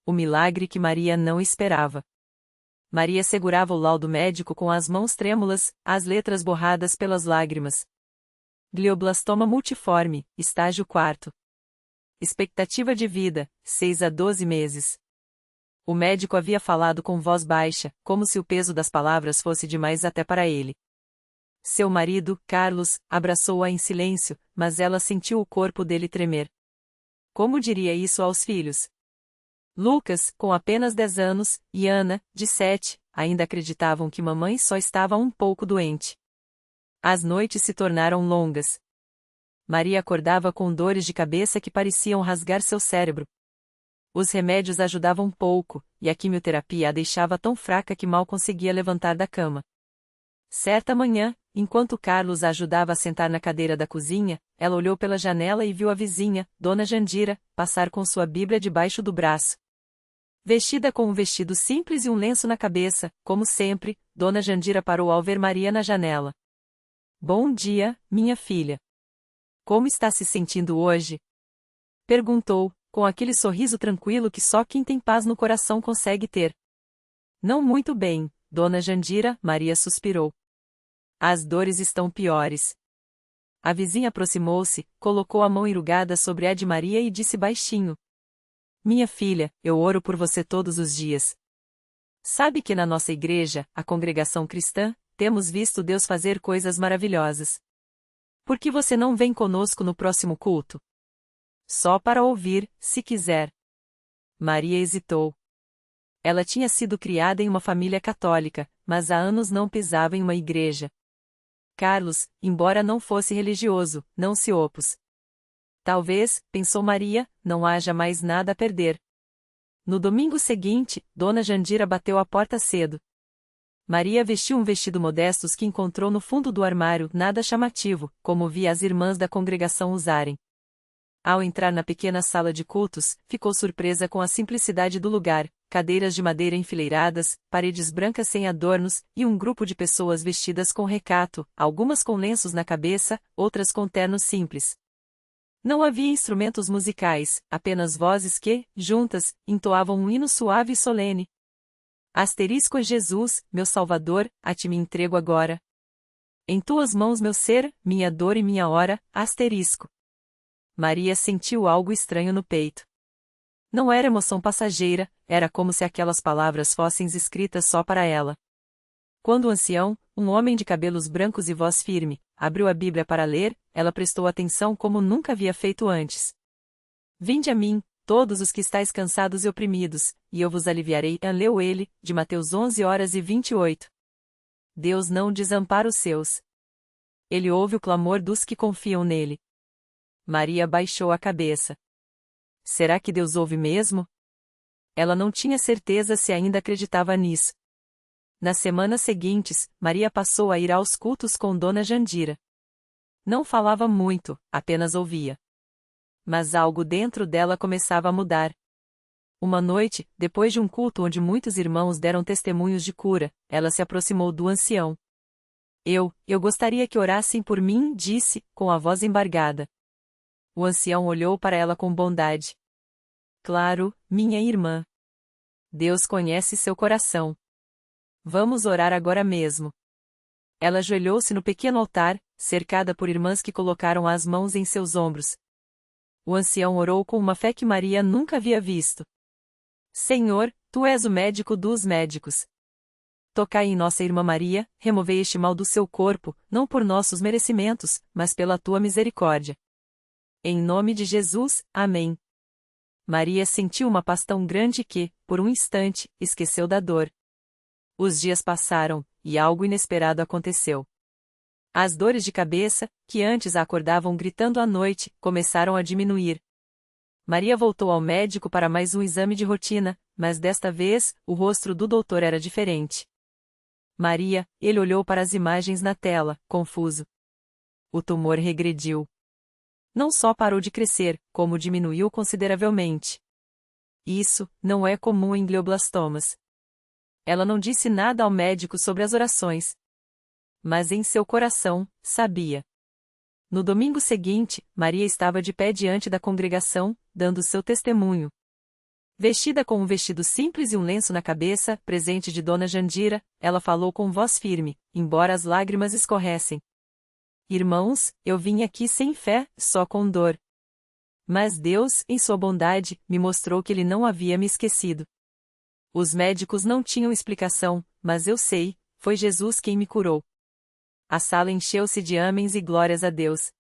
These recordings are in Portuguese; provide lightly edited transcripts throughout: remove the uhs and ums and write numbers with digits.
o milagre que Maria não esperava. Maria segurava o laudo médico com as mãos trêmulas, as letras borradas pelas lágrimas. Glioblastoma multiforme, estágio 4. Expectativa de vida, 6 a 12 meses. O médico havia falado com voz baixa, como se o peso das palavras fosse demais até para ele. Seu marido, Carlos, abraçou-a em silêncio, mas ela sentiu o corpo dele tremer. Como diria isso aos filhos? Lucas, com apenas 10 anos, e Ana, de 7, ainda acreditavam que mamãe só estava um pouco doente. As noites se tornaram longas. Maria acordava com dores de cabeça que pareciam rasgar seu cérebro. Os remédios ajudavam pouco, e a quimioterapia a deixava tão fraca que mal conseguia levantar da cama. Certa manhã, enquanto Carlos a ajudava a sentar na cadeira da cozinha, ela olhou pela janela e viu a vizinha, Dona Jandira, passar com sua Bíblia debaixo do braço. Vestida com um vestido simples e um lenço na cabeça, como sempre, Dona Jandira parou ao ver Maria na janela. Bom dia, minha filha. Como está se sentindo hoje? Perguntou, com aquele sorriso tranquilo que só quem tem paz no coração consegue ter. Não muito bem, Dona Jandira, Maria suspirou. As dores estão piores. A vizinha aproximou-se, colocou a mão enrugada sobre a de Maria e disse baixinho. Minha filha, eu oro por você todos os dias. Sabe que na nossa igreja, a congregação cristã, temos visto Deus fazer coisas maravilhosas. Por que você não vem conosco no próximo culto? Só para ouvir, se quiser. Maria hesitou. Ela tinha sido criada em uma família católica, mas há anos não pisava em uma igreja. Carlos, embora não fosse religioso, não se opôs. Talvez, pensou Maria, não haja mais nada a perder. No domingo seguinte, Dona Jandira bateu à porta cedo. Maria vestiu um vestido modesto que encontrou no fundo do armário, nada chamativo, como via as irmãs da congregação usarem. Ao entrar na pequena sala de cultos, ficou surpresa com a simplicidade do lugar, cadeiras de madeira enfileiradas, paredes brancas sem adornos, e um grupo de pessoas vestidas com recato, algumas com lenços na cabeça, outras com ternos simples. Não havia instrumentos musicais, apenas vozes que, juntas, entoavam um hino suave e solene. Asterisco Jesus, meu Salvador, a ti me entrego agora. Em tuas mãos meu ser, minha dor e minha hora, asterisco. Maria sentiu algo estranho no peito. Não era emoção passageira, era como se aquelas palavras fossem escritas só para ela. Quando o ancião, um homem de cabelos brancos e voz firme, abriu a Bíblia para ler, ela prestou atenção como nunca havia feito antes. Vinde a mim, todos os que estáis cansados e oprimidos, e eu vos aliviarei. Leu ele, de Mateus 11h28. Deus não desampara os seus. Ele ouve o clamor dos que confiam nele. Maria baixou a cabeça. Será que Deus ouve mesmo? Ela não tinha certeza se ainda acreditava nisso. Nas semanas seguintes, Maria passou a ir aos cultos com Dona Jandira. Não falava muito, apenas ouvia. Mas algo dentro dela começava a mudar. Uma noite, depois de um culto onde muitos irmãos deram testemunhos de cura, ela se aproximou do ancião. Eu gostaria que orassem por mim, disse, com a voz embargada. O ancião olhou para ela com bondade. Claro, minha irmã. Deus conhece seu coração. Vamos orar agora mesmo. Ela ajoelhou-se no pequeno altar, cercada por irmãs que colocaram as mãos em seus ombros. O ancião orou com uma fé que Maria nunca havia visto. Senhor, tu és o médico dos médicos. Tocai em nossa irmã Maria, removei este mal do seu corpo, não por nossos merecimentos, mas pela tua misericórdia. Em nome de Jesus, amém. Maria sentiu uma paz tão grande que, por um instante, esqueceu da dor. Os dias passaram, e algo inesperado aconteceu. As dores de cabeça, que antes a acordavam gritando à noite, começaram a diminuir. Maria voltou ao médico para mais um exame de rotina, mas desta vez, o rosto do doutor era diferente. Maria, ele olhou para as imagens na tela, confuso. O tumor regrediu. Não só parou de crescer, como diminuiu consideravelmente. Isso não é comum em glioblastomas. Ela não disse nada ao médico sobre as orações. Mas em seu coração, sabia. No domingo seguinte, Maria estava de pé diante da congregação, dando seu testemunho. Vestida com um vestido simples e um lenço na cabeça, presente de Dona Jandira, ela falou com voz firme, embora as lágrimas escorressem. Irmãos, eu vim aqui sem fé, só com dor. Mas Deus, em sua bondade, me mostrou que Ele não havia me esquecido. Os médicos não tinham explicação, mas eu sei, foi Jesus quem me curou. A sala encheu-se de amens e glórias a Deus.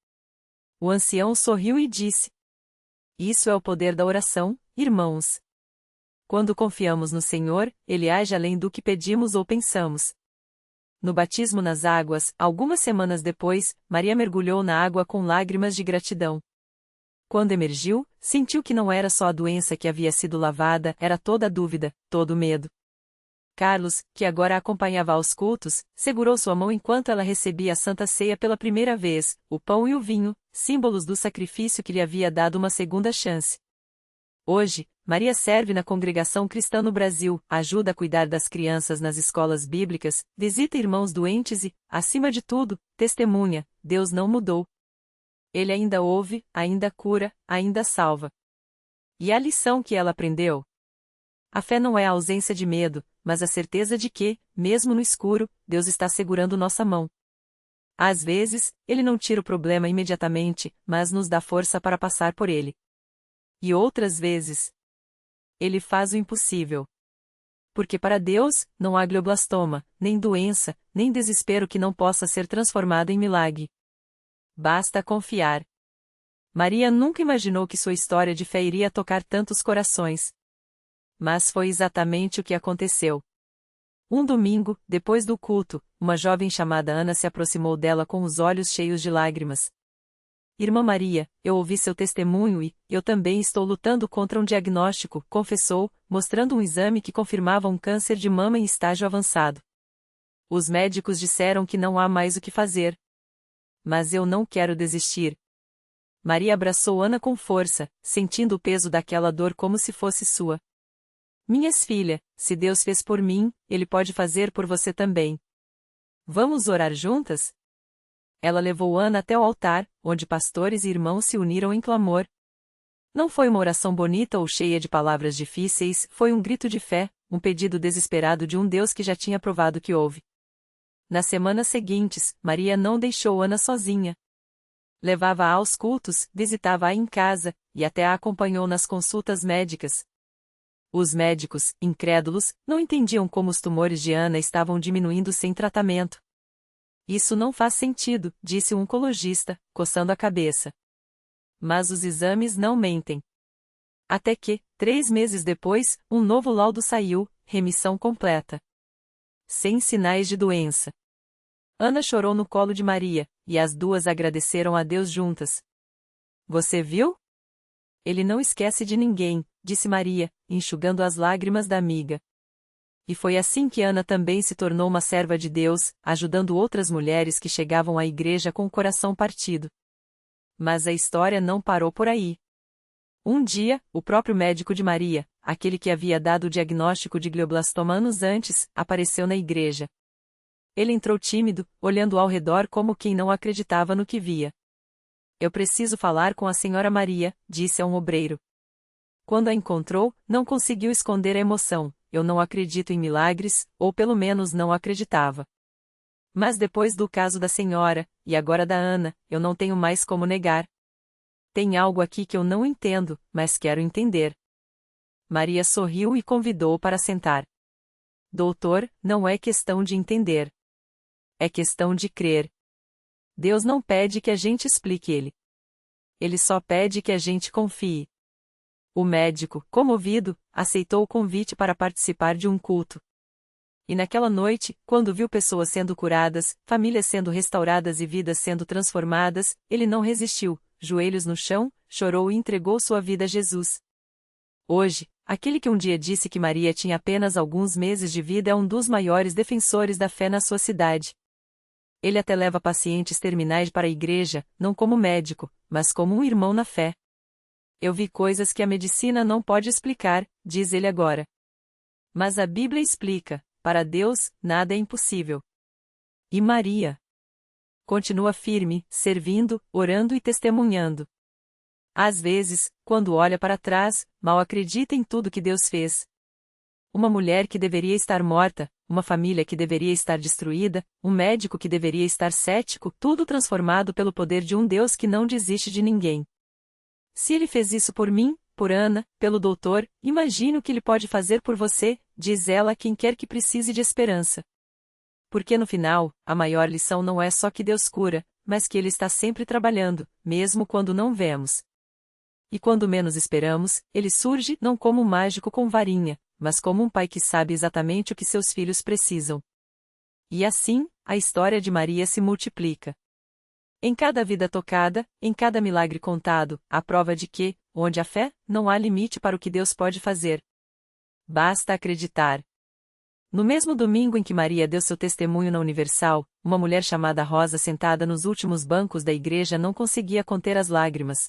O ancião sorriu e disse: Isso é o poder da oração, irmãos. Quando confiamos no Senhor, Ele age além do que pedimos ou pensamos. No batismo nas águas, algumas semanas depois, Maria mergulhou na água com lágrimas de gratidão. Quando emergiu, sentiu que não era só a doença que havia sido lavada, era toda a dúvida, todo o medo. Carlos, que agora a acompanhava aos cultos, segurou sua mão enquanto ela recebia a Santa Ceia pela primeira vez, o pão e o vinho, símbolos do sacrifício que lhe havia dado uma segunda chance. Hoje, Maria serve na congregação cristã no Brasil, ajuda a cuidar das crianças nas escolas bíblicas, visita irmãos doentes e, acima de tudo, testemunha: Deus não mudou. Ele ainda ouve, ainda cura, ainda salva. E a lição que ela aprendeu? A fé não é a ausência de medo, mas a certeza de que, mesmo no escuro, Deus está segurando nossa mão. Às vezes, Ele não tira o problema imediatamente, mas nos dá força para passar por ele. E outras vezes, Ele faz o impossível. Porque para Deus, não há glioblastoma, nem doença, nem desespero que não possa ser transformado em milagre. Basta confiar. Maria nunca imaginou que sua história de fé iria tocar tantos corações. Mas foi exatamente o que aconteceu. Um domingo, depois do culto, uma jovem chamada Ana se aproximou dela com os olhos cheios de lágrimas. Irmã Maria, eu ouvi seu testemunho e, eu também estou lutando contra um diagnóstico, confessou, mostrando um exame que confirmava um câncer de mama em estágio avançado. Os médicos disseram que não há mais o que fazer. Mas eu não quero desistir. Maria abraçou Ana com força, sentindo o peso daquela dor como se fosse sua. Minhas filhas, se Deus fez por mim, Ele pode fazer por você também. Vamos orar juntas? Ela levou Ana até o altar, onde pastores e irmãos se uniram em clamor. Não foi uma oração bonita ou cheia de palavras difíceis, foi um grito de fé, um pedido desesperado de um Deus que já tinha provado que ouve. Nas semanas seguintes, Maria não deixou Ana sozinha. Levava-a aos cultos, visitava-a em casa, e até a acompanhou nas consultas médicas. Os médicos, incrédulos, não entendiam como os tumores de Ana estavam diminuindo sem tratamento. Isso não faz sentido, disse o oncologista, coçando a cabeça. Mas os exames não mentem. Até que, 3 meses depois, um novo laudo saiu, remissão completa. Sem sinais de doença. Ana chorou no colo de Maria, e as duas agradeceram a Deus juntas. Você viu? Ele não esquece de ninguém, disse Maria, enxugando as lágrimas da amiga. E foi assim que Ana também se tornou uma serva de Deus, ajudando outras mulheres que chegavam à igreja com o coração partido. Mas a história não parou por aí. Um dia, o próprio médico de Maria, aquele que havia dado o diagnóstico de glioblastoma anos antes, apareceu na igreja. Ele entrou tímido, olhando ao redor como quem não acreditava no que via. Eu preciso falar com a senhora Maria, disse a um obreiro. Quando a encontrou, não conseguiu esconder a emoção. Eu não acredito em milagres, ou pelo menos não acreditava. Mas depois do caso da senhora, e agora da Ana, eu não tenho mais como negar. Tem algo aqui que eu não entendo, mas quero entender. Maria sorriu e convidou-o para sentar. Doutor, não é questão de entender. É questão de crer. Deus não pede que a gente explique Ele. Ele só pede que a gente confie. O médico, comovido, aceitou o convite para participar de um culto. E naquela noite, quando viu pessoas sendo curadas, famílias sendo restauradas e vidas sendo transformadas, ele não resistiu, joelhos no chão, chorou e entregou sua vida a Jesus. Hoje, aquele que um dia disse que Maria tinha apenas alguns meses de vida é um dos maiores defensores da fé na sua cidade. Ele até leva pacientes terminais para a igreja, não como médico, mas como um irmão na fé. Eu vi coisas que a medicina não pode explicar, diz ele agora. Mas a Bíblia explica, para Deus, nada é impossível. E Maria? Continua firme, servindo, orando e testemunhando. Às vezes, quando olha para trás, mal acredita em tudo que Deus fez. Uma mulher que deveria estar morta, uma família que deveria estar destruída, um médico que deveria estar cético, tudo transformado pelo poder de um Deus que não desiste de ninguém. Se ele fez isso por mim, por Ana, pelo doutor, imagine o que ele pode fazer por você, diz ela a quem quer que precise de esperança. Porque no final, a maior lição não é só que Deus cura, mas que Ele está sempre trabalhando, mesmo quando não vemos. E quando menos esperamos, Ele surge não como um mágico com varinha, mas como um pai que sabe exatamente o que seus filhos precisam. E assim, a história de Maria se multiplica. Em cada vida tocada, em cada milagre contado, a prova de que, onde há fé, não há limite para o que Deus pode fazer. Basta acreditar. No mesmo domingo em que Maria deu seu testemunho na Universal, uma mulher chamada Rosa sentada nos últimos bancos da igreja não conseguia conter as lágrimas.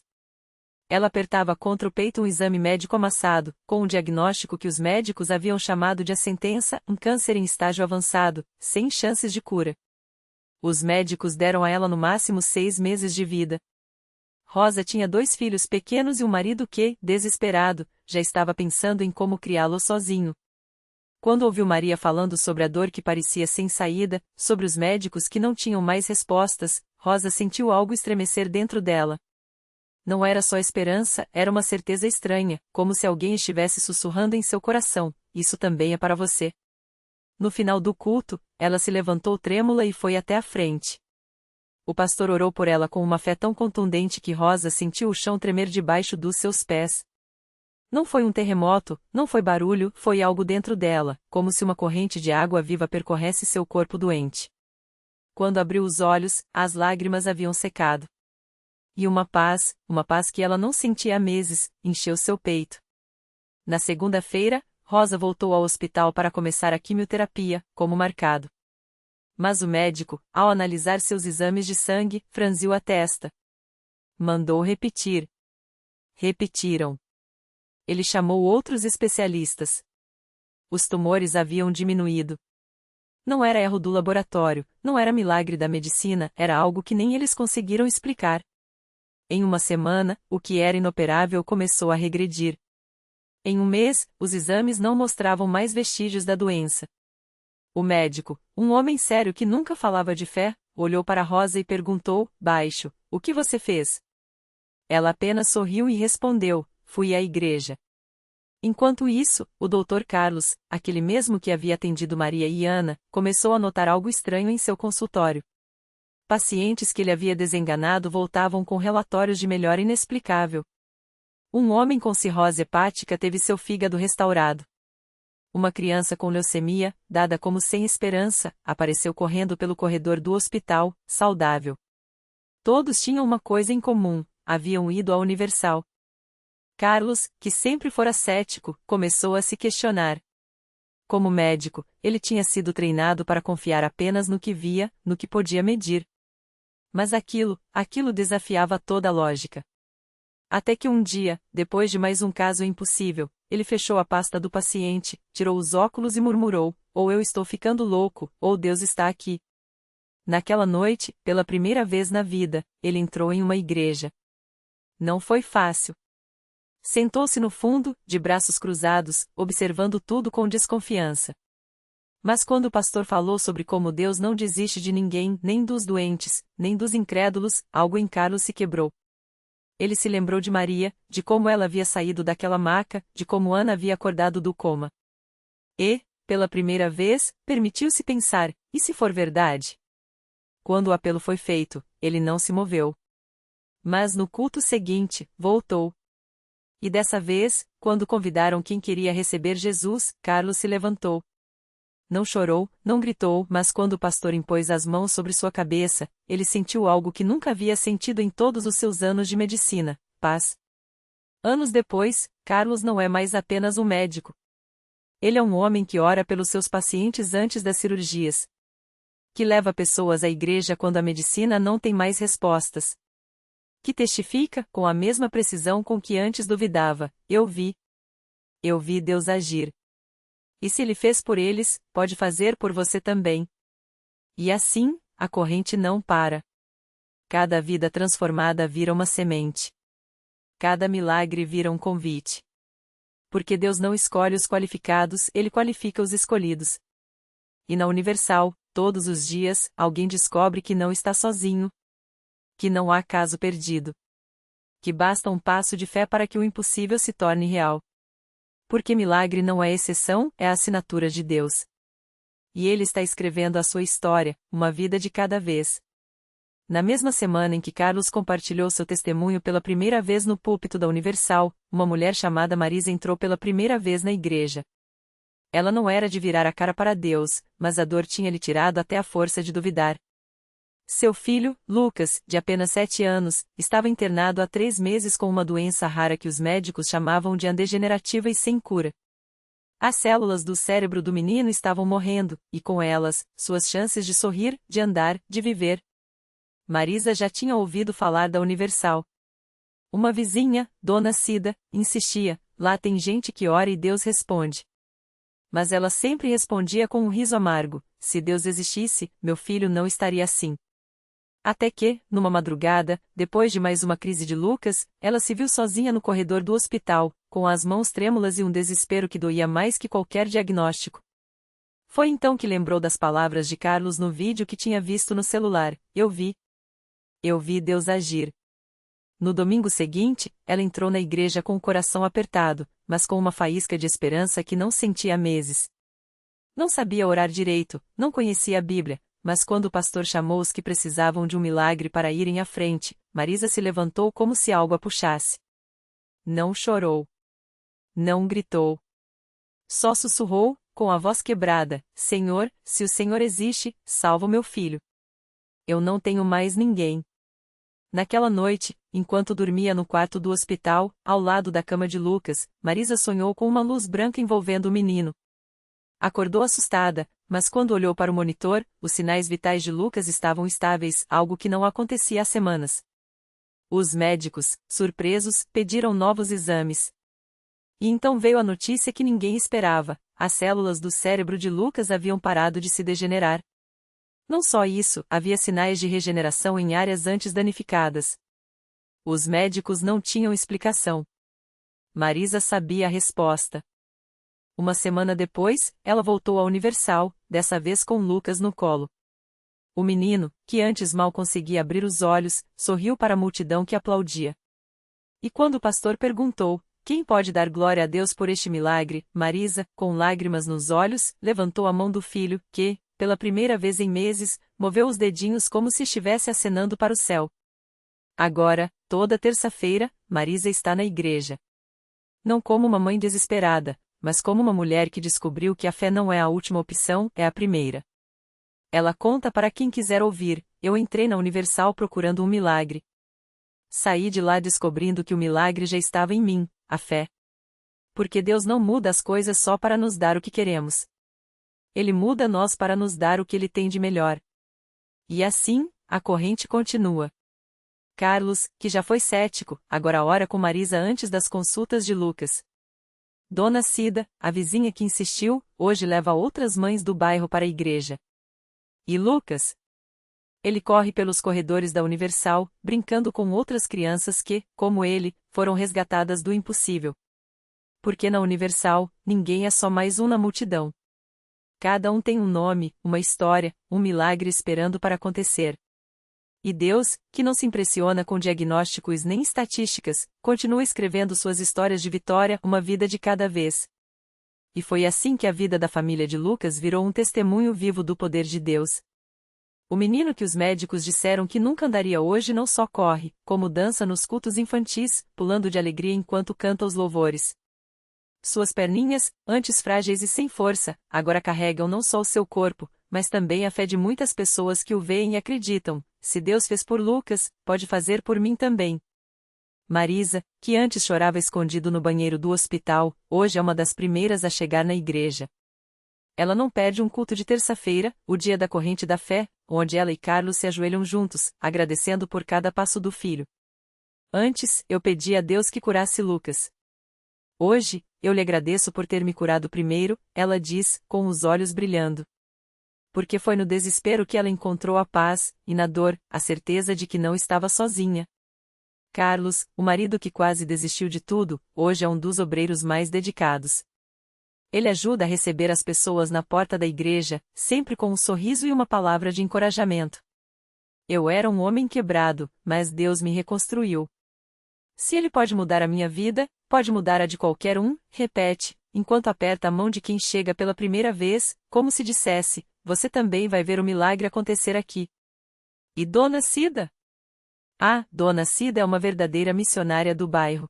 Ela apertava contra o peito um exame médico amassado, com um diagnóstico que os médicos haviam chamado de a sentença, um câncer em estágio avançado, sem chances de cura. Os médicos deram a ela no máximo 6 meses de vida. Rosa tinha 2 filhos pequenos e um marido que, desesperado, já estava pensando em como criá-los sozinho. Quando ouviu Maria falando sobre a dor que parecia sem saída, sobre os médicos que não tinham mais respostas, Rosa sentiu algo estremecer dentro dela. Não era só esperança, era uma certeza estranha, como se alguém estivesse sussurrando em seu coração: isso também é para você. No final do culto, ela se levantou trêmula e foi até a frente. O pastor orou por ela com uma fé tão contundente que Rosa sentiu o chão tremer debaixo dos seus pés. Não foi um terremoto, não foi barulho, foi algo dentro dela, como se uma corrente de água viva percorresse seu corpo doente. Quando abriu os olhos, as lágrimas haviam secado. E uma paz que ela não sentia há meses, encheu seu peito. Na segunda-feira, Rosa voltou ao hospital para começar a quimioterapia, como marcado. Mas o médico, ao analisar seus exames de sangue, franziu a testa. Mandou repetir. Repetiram. Ele chamou outros especialistas. Os tumores haviam diminuído. Não era erro do laboratório, não era milagre da medicina, era algo que nem eles conseguiram explicar. Em uma semana, o que era inoperável começou a regredir. Em um mês, os exames não mostravam mais vestígios da doença. O médico, um homem sério que nunca falava de fé, olhou para Rosa e perguntou, baixo: o que você fez? Ela apenas sorriu e respondeu: fui à igreja. Enquanto isso, o Dr. Carlos, aquele mesmo que havia atendido Maria e Ana, começou a notar algo estranho em seu consultório. Pacientes que ele havia desenganado voltavam com relatórios de melhora inexplicável. Um homem com cirrose hepática teve seu fígado restaurado. Uma criança com leucemia, dada como sem esperança, apareceu correndo pelo corredor do hospital, saudável. Todos tinham uma coisa em comum: haviam ido à Universal. Carlos, que sempre fora cético, começou a se questionar. Como médico, ele tinha sido treinado para confiar apenas no que via, no que podia medir. Mas aquilo desafiava toda a lógica. Até que um dia, depois de mais um caso impossível, ele fechou a pasta do paciente, tirou os óculos e murmurou: ou eu estou ficando louco, ou Deus está aqui. Naquela noite, pela primeira vez na vida, ele entrou em uma igreja. Não foi fácil. Sentou-se no fundo, de braços cruzados, observando tudo com desconfiança. Mas quando o pastor falou sobre como Deus não desiste de ninguém, nem dos doentes, nem dos incrédulos, algo em Carlos se quebrou. Ele se lembrou de Maria, de como ela havia saído daquela maca, de como Ana havia acordado do coma. E, pela primeira vez, permitiu-se pensar: e se for verdade? Quando o apelo foi feito, ele não se moveu. Mas no culto seguinte, voltou. E dessa vez, quando convidaram quem queria receber Jesus, Carlos se levantou. Não chorou, não gritou, mas quando o pastor impôs as mãos sobre sua cabeça, ele sentiu algo que nunca havia sentido em todos os seus anos de medicina: paz. Anos depois, Carlos não é mais apenas um médico. Ele é um homem que ora pelos seus pacientes antes das cirurgias. Que leva pessoas à igreja quando a medicina não tem mais respostas. Que testifica, com a mesma precisão com que antes duvidava: eu vi Deus agir. E se ele fez por eles, pode fazer por você também. E assim, a corrente não para. Cada vida transformada vira uma semente. cada milagre vira um convite. Porque Deus não escolhe os qualificados, Ele qualifica os escolhidos. E na Universal, todos os dias, alguém descobre que não está sozinho. Que não há caso perdido. Que basta um passo de fé para que o impossível se torne real. Porque milagre não é exceção, é a assinatura de Deus. E Ele está escrevendo a sua história, uma vida de cada vez. Na mesma semana em que Carlos compartilhou seu testemunho pela primeira vez no púlpito da Universal, uma mulher chamada Marisa entrou pela primeira vez na igreja. Ela não era de virar a cara para Deus, mas a dor tinha lhe tirado até a força de duvidar. Seu filho, Lucas, de apenas 7 anos, estava internado há 3 meses com uma doença rara que os médicos chamavam de degenerativa e sem cura. As células do cérebro do menino estavam morrendo, e com elas, suas chances de sorrir, de andar, de viver. Marisa já tinha ouvido falar da Universal. Uma vizinha, Dona Cida, insistia: lá tem gente que ora e Deus responde. Mas ela sempre respondia com um riso amargo: se Deus existisse, meu filho não estaria assim. Até que, numa madrugada, depois de mais uma crise de Lucas, ela se viu sozinha no corredor do hospital, com as mãos trêmulas e um desespero que doía mais que qualquer diagnóstico. Foi então que lembrou das palavras de Carlos no vídeo que tinha visto no celular: Eu vi Deus agir. No domingo seguinte, ela entrou na igreja com o coração apertado, mas com uma faísca de esperança que não sentia há meses. Não sabia orar direito, não conhecia a Bíblia, mas quando o pastor chamou os que precisavam de um milagre para irem à frente, Marisa se levantou como se algo a puxasse. Não chorou. Não gritou. Só sussurrou, com a voz quebrada: Senhor, se o Senhor existe, salva o meu filho. Eu não tenho mais ninguém. Naquela noite, enquanto dormia no quarto do hospital, ao lado da cama de Lucas, Marisa sonhou com uma luz branca envolvendo o menino. Acordou assustada, mas quando olhou para o monitor, os sinais vitais de Lucas estavam estáveis, algo que não acontecia há semanas. Os médicos, surpresos, pediram novos exames. E então veio a notícia que ninguém esperava: as células do cérebro de Lucas haviam parado de se degenerar. Não só isso, havia sinais de regeneração em áreas antes danificadas. Os médicos não tinham explicação. Marisa sabia a resposta. Uma semana depois, ela voltou à Universal, dessa vez com Lucas no colo. O menino, que antes mal conseguia abrir os olhos, sorriu para a multidão que aplaudia. E quando o pastor perguntou: quem pode dar glória a Deus por este milagre, Marisa, com lágrimas nos olhos, levantou a mão do filho, que, pela primeira vez em meses, moveu os dedinhos como se estivesse acenando para o céu. Agora, toda terça-feira, Marisa está na igreja. Não como uma mãe desesperada, mas como uma mulher que descobriu que a fé não é a última opção, é a primeira. Ela conta para quem quiser ouvir: eu entrei na Universal procurando um milagre. Saí de lá descobrindo que o milagre já estava em mim, a fé. Porque Deus não muda as coisas só para nos dar o que queremos. Ele muda nós para nos dar o que Ele tem de melhor. E assim, a corrente continua. Carlos, que já foi cético, agora ora com Marisa antes das consultas de Lucas. Dona Cida, a vizinha que insistiu, hoje leva outras mães do bairro para a igreja. E Lucas? Ele corre pelos corredores da Universal, brincando com outras crianças que, como ele, foram resgatadas do impossível. Porque na Universal, ninguém é só mais um na multidão. Cada um tem um nome, uma história, um milagre esperando para acontecer. E Deus, que não se impressiona com diagnósticos nem estatísticas, continua escrevendo suas histórias de vitória, uma vida de cada vez. E foi assim que a vida da família de Lucas virou um testemunho vivo do poder de Deus. O menino que os médicos disseram que nunca andaria hoje não só corre, como dança nos cultos infantis, pulando de alegria enquanto canta os louvores. Suas perninhas, antes frágeis e sem força, agora carregam não só o seu corpo, mas também a fé de muitas pessoas que o veem e acreditam: se Deus fez por Lucas, pode fazer por mim também. Marisa, que antes chorava escondido no banheiro do hospital, hoje é uma das primeiras a chegar na igreja. Ela não perde um culto de terça-feira, o dia da corrente da fé, onde ela e Carlos se ajoelham juntos, agradecendo por cada passo do filho. Antes, eu pedi a Deus que curasse Lucas. Hoje, eu lhe agradeço por ter me curado primeiro, ela diz, com os olhos brilhando. Porque foi no desespero que ela encontrou a paz, e na dor, a certeza de que não estava sozinha. Carlos, o marido que quase desistiu de tudo, hoje é um dos obreiros mais dedicados. Ele ajuda a receber as pessoas na porta da igreja, sempre com um sorriso e uma palavra de encorajamento. Eu era um homem quebrado, mas Deus me reconstruiu. Se Ele pode mudar a minha vida, pode mudar a de qualquer um, repete, enquanto aperta a mão de quem chega pela primeira vez, como se dissesse, você também vai ver o milagre acontecer aqui. E Dona Cida? Ah, Dona Cida é uma verdadeira missionária do bairro.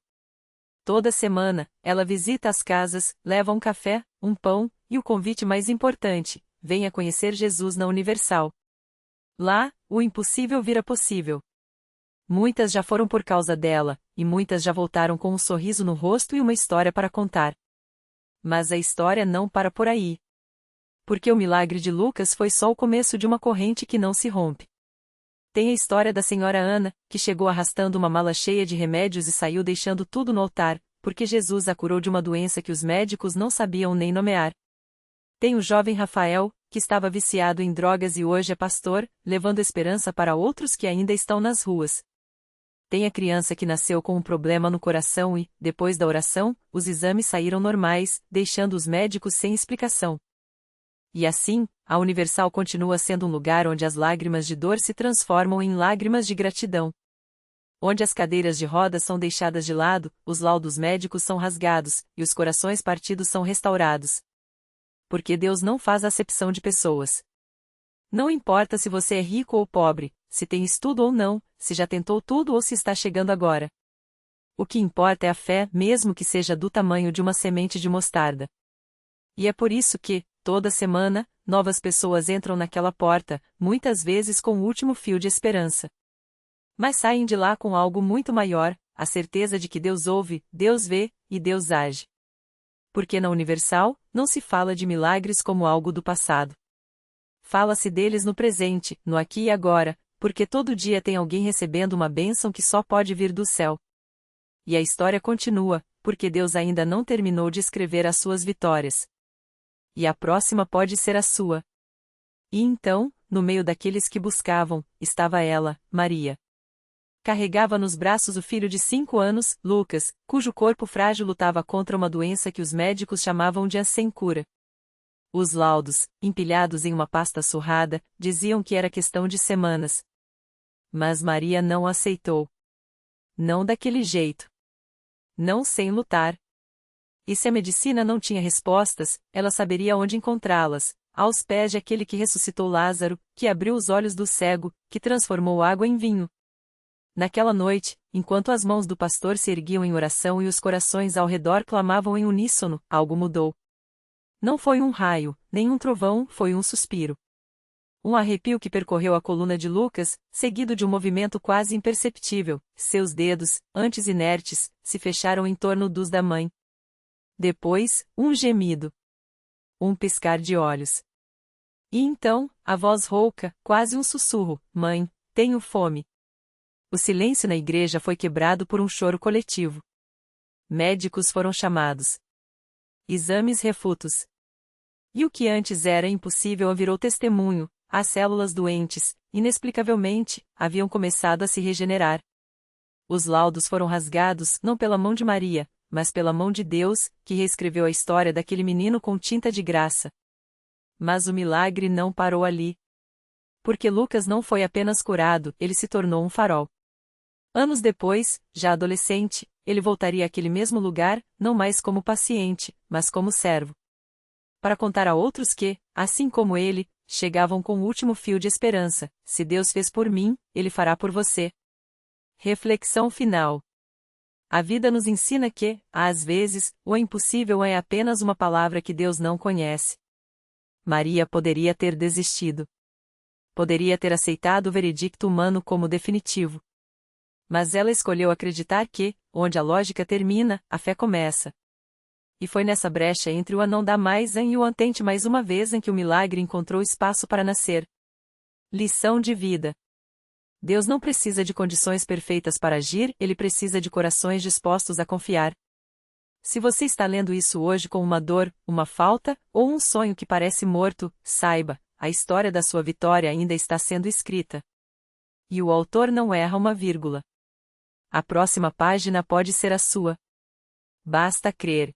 Toda semana, ela visita as casas, leva um café, um pão, e o convite mais importante, venha conhecer Jesus na Universal. Lá, o impossível vira possível. Muitas já foram por causa dela, e muitas já voltaram com um sorriso no rosto e uma história para contar. Mas a história não para por aí. Porque o milagre de Lucas foi só o começo de uma corrente que não se rompe. Tem a história da senhora Ana, que chegou arrastando uma mala cheia de remédios e saiu deixando tudo no altar, porque Jesus a curou de uma doença que os médicos não sabiam nem nomear. Tem o jovem Rafael, que estava viciado em drogas e hoje é pastor, levando esperança para outros que ainda estão nas ruas. Tem a criança que nasceu com um problema no coração e, depois da oração, os exames saíram normais, deixando os médicos sem explicação. E assim, a Universal continua sendo um lugar onde as lágrimas de dor se transformam em lágrimas de gratidão. Onde as cadeiras de rodas são deixadas de lado, os laudos médicos são rasgados, e os corações partidos são restaurados. Porque Deus não faz acepção de pessoas. Não importa se você é rico ou pobre, se tem estudo ou não, se já tentou tudo ou se está chegando agora. O que importa é a fé, mesmo que seja do tamanho de uma semente de mostarda. E é por isso que, toda semana, novas pessoas entram naquela porta, muitas vezes com o último fio de esperança. Mas saem de lá com algo muito maior, a certeza de que Deus ouve, Deus vê, e Deus age. Porque na Universal, não se fala de milagres como algo do passado. Fala-se deles no presente, no aqui e agora, porque todo dia tem alguém recebendo uma bênção que só pode vir do céu. E a história continua, porque Deus ainda não terminou de escrever as suas vitórias. E a próxima pode ser a sua. E então, no meio daqueles que buscavam, estava ela, Maria. Carregava nos braços o filho de 5 anos, Lucas, cujo corpo frágil lutava contra uma doença que os médicos chamavam de sem cura. Os laudos, empilhados em uma pasta surrada, diziam que era questão de semanas. Mas Maria não aceitou. Não daquele jeito. Não sem lutar. E se a medicina não tinha respostas, ela saberia onde encontrá-las, aos pés de aquele que ressuscitou Lázaro, que abriu os olhos do cego, que transformou água em vinho. Naquela noite, enquanto as mãos do pastor se erguiam em oração e os corações ao redor clamavam em uníssono, algo mudou. Não foi um raio, nem um trovão, foi um suspiro. Um arrepio que percorreu a coluna de Lucas, seguido de um movimento quase imperceptível, seus dedos, antes inertes, se fecharam em torno dos da mãe. Depois, um gemido. Um piscar de olhos. E então, a voz rouca, quase um sussurro: Mãe, tenho fome. O silêncio na igreja foi quebrado por um choro coletivo. Médicos foram chamados. Exames refutos. E o que antes era impossível virou testemunho: as células doentes, inexplicavelmente, haviam começado a se regenerar. Os laudos foram rasgados não pela mão de Maria, mas pela mão de Deus, que reescreveu a história daquele menino com tinta de graça. Mas o milagre não parou ali. Porque Lucas não foi apenas curado, ele se tornou um farol. Anos depois, já adolescente, ele voltaria àquele mesmo lugar, não mais como paciente, mas como servo. Para contar a outros que, assim como ele, chegavam com o último fio de esperança: se Deus fez por mim, Ele fará por você. Reflexão final. A vida nos ensina que, às vezes, o impossível é apenas uma palavra que Deus não conhece. Maria poderia ter desistido. Poderia ter aceitado o veredicto humano como definitivo. Mas ela escolheu acreditar que, onde a lógica termina, a fé começa. E foi nessa brecha entre o não dá mais e o tente mais uma vez em que o milagre encontrou espaço para nascer. Lição de vida. Deus não precisa de condições perfeitas para agir, Ele precisa de corações dispostos a confiar. Se você está lendo isso hoje com uma dor, uma falta, ou um sonho que parece morto, saiba, a história da sua vitória ainda está sendo escrita. E o autor não erra uma vírgula. A próxima página pode ser a sua. Basta crer.